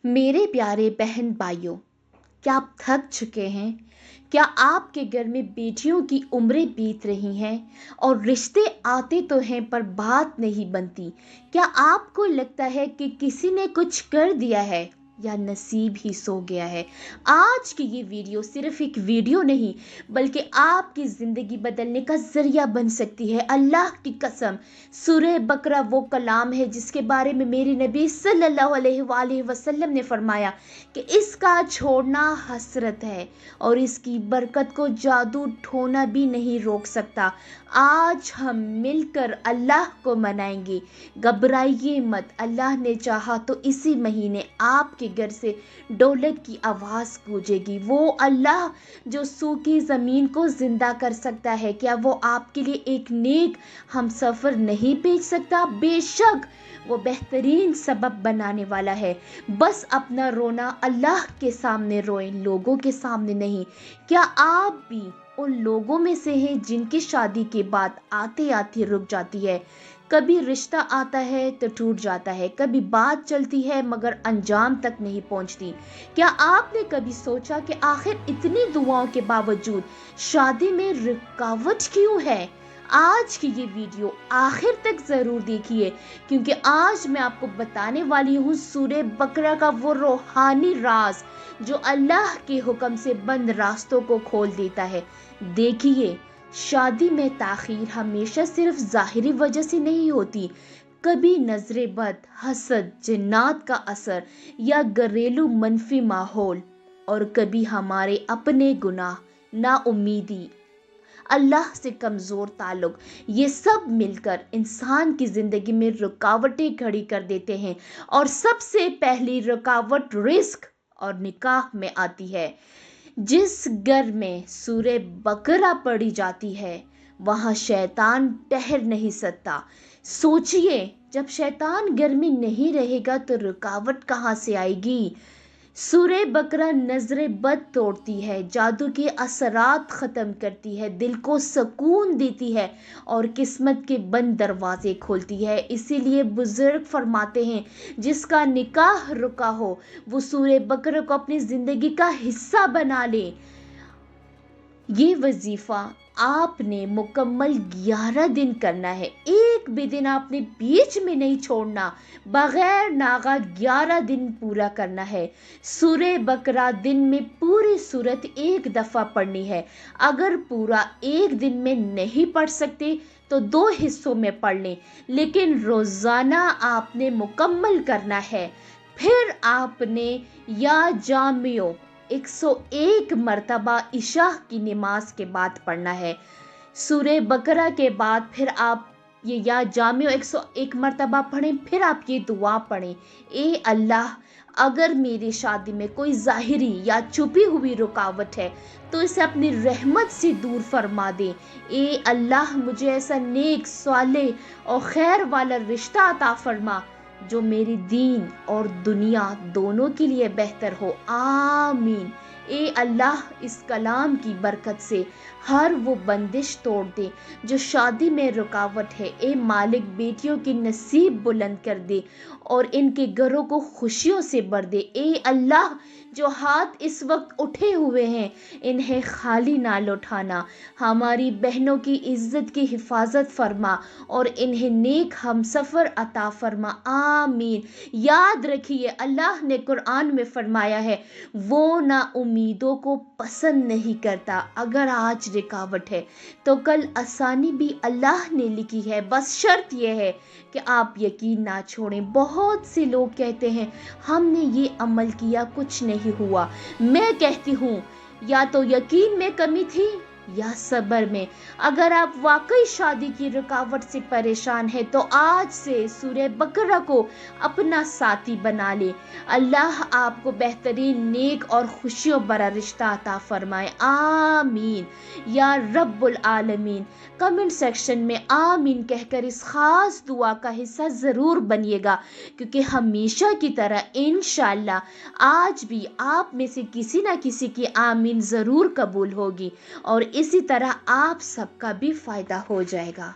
میرے پیارے بہن بھائیوں، کیا آپ تھک چکے ہیں؟ کیا آپ کے گھر میں بیٹیوں کی عمریں بیت رہی ہیں اور رشتے آتے تو ہیں پر بات نہیں بنتی؟ کیا آپ کو لگتا ہے کہ کسی نے کچھ کر دیا ہے یا نصیب ہی سو گیا ہے؟ آج کی یہ ویڈیو صرف ایک ویڈیو نہیں بلکہ آپ کی زندگی بدلنے کا ذریعہ بن سکتی ہے۔ اللہ کی قسم، سورہ بقرہ وہ کلام ہے جس کے بارے میں میری نبی صلی اللہ علیہ وآلہ وسلم نے فرمایا کہ اس کا چھوڑنا حسرت ہے اور اس کی برکت کو جادو ٹھونا بھی نہیں روک سکتا۔ آج ہم مل کر اللہ کو منائیں گے۔ گھبرائیے مت، اللہ نے چاہا تو اسی مہینے آپ کے گھر سے دولت کی آواز گونجے گی۔ وہ اللہ جو سوکھی زمین کو زندہ کر سکتا ہے، کیا وہ آپ کے لیے ایک نیک ہم سفر نہیں بھیج سکتا؟ بے شک وہ بہترین سبب بنانے والا ہے۔ بس اپنا رونا اللہ کے سامنے روئیں، لوگوں کے سامنے نہیں۔ کیا آپ بھی ان لوگوں میں سے ہیں جن کی شادی کے بعد آتے آتے رک جاتی ہے؟ کبھی رشتہ آتا ہے تو ٹوٹ جاتا ہے، کبھی بات چلتی ہے مگر انجام تک نہیں پہنچتی۔ کیا آپ نے کبھی سوچا کہ آخر اتنی دعاؤں کے باوجود شادی میں رکاوٹ کیوں ہے؟ آج کی یہ ویڈیو آخر تک ضرور دیکھیے، کیونکہ آج میں آپ کو بتانے والی ہوں سورہ بقرہ کا وہ روحانی راز جو اللہ کے حکم سے بند راستوں کو کھول دیتا ہے۔ دیکھیے، شادی میں تاخیر ہمیشہ صرف ظاہری وجہ سے نہیں ہوتی۔ کبھی نظر بد، حسد، جنات کا اثر یا گھریلو منفی ماحول، اور کبھی ہمارے اپنے گناہ، نا امیدی، اللہ سے کمزور تعلق، یہ سب مل کر انسان کی زندگی میں رکاوٹیں کھڑی کر دیتے ہیں۔ اور سب سے پہلی رکاوٹ رزق اور نکاح میں آتی ہے۔ جس گھر میں سورہ بقرہ پڑھی جاتی ہے وہاں شیطان ٹھہر نہیں سکتا۔ سوچئے، جب شیطان گھر میں نہیں رہے گا تو رکاوٹ کہاں سے آئے گی؟ سورہ بقرہ نظر بد توڑتی ہے، جادو کے اثرات ختم کرتی ہے، دل کو سکون دیتی ہے اور قسمت کے بند دروازے کھولتی ہے۔ اسی لیے بزرگ فرماتے ہیں جس کا نکاح رکا ہو وہ سورہ بقرہ کو اپنی زندگی کا حصہ بنا لے۔ یہ وظیفہ آپ نے مکمل 11 دن کرنا ہے، ایک بھی دن آپ نے بیچ میں نہیں چھوڑنا، بغیر ناغہ 11 دن پورا کرنا ہے۔ سورہ بقرہ دن میں پوری سورت ایک دفعہ پڑھنی ہے۔ اگر پورا ایک دن میں نہیں پڑھ سکتے تو 2 حصوں میں پڑھ لیں، لیکن روزانہ آپ نے مکمل کرنا ہے۔ پھر آپ نے یا جامعو 101 مرتبہ عشاء کی نماز کے بعد پڑھنا ہے۔ سورہ بقرہ کے بعد پھر آپ یہ یا جامعو 101 مرتبہ پڑھیں، پھر آپ یہ دعا پڑھیں: اے اللہ، اگر میری شادی میں کوئی ظاہری یا چھپی ہوئی رکاوٹ ہے تو اسے اپنی رحمت سے دور فرما دے۔ اے اللہ، مجھے ایسا نیک، صالح اور خیر والا رشتہ عطا فرما جو میری دین اور دنیا دونوں کے لیے بہتر ہو۔ آمین۔ اے اللہ، اس کلام کی برکت سے ہر وہ بندش توڑ دے جو شادی میں رکاوٹ ہے۔ اے مالک، بیٹیوں کی نصیب بلند کر دے اور ان کے گھروں کو خوشیوں سے بھر دے۔ اے اللہ، جو ہاتھ اس وقت اٹھے ہوئے ہیں انہیں خالی نہ لوٹانا۔ ہماری بہنوں کی عزت کی حفاظت فرما اور انہیں نیک ہم سفر عطا فرما۔ آمین۔ یاد رکھیے، اللہ نے قرآن میں فرمایا ہے وہ نا امیدوں کو پسند نہیں کرتا۔ اگر آج رکاوٹ ہے تو کل آسانی بھی اللہ نے لکھی ہے، بس شرط یہ ہے کہ آپ یقین نہ چھوڑیں۔ بہت سے لوگ کہتے ہیں ہم نے یہ عمل کیا کچھ نہیں ہوا۔ میں کہتی ہوں یا تو یقین میں کمی تھی یا صبر میں۔ اگر آپ واقعی شادی کی رکاوٹ سے پریشان ہیں تو آج سے سورہ بقرہ کو اپنا ساتھی بنا لیں۔ اللہ آپ کو بہترین، نیک اور خوشیوں بھرا رشتہ عطا فرمائے۔ آمین یا رب العالمین۔ کمنٹ سیکشن میں آمین کہہ کر اس خاص دعا کا حصہ ضرور بنیے گا، کیونکہ ہمیشہ کی طرح انشاءاللہ آج بھی آپ میں سے کسی نہ کسی کی آمین ضرور قبول ہوگی اور اسی طرح آپ سب کا بھی فائدہ ہو جائے گا۔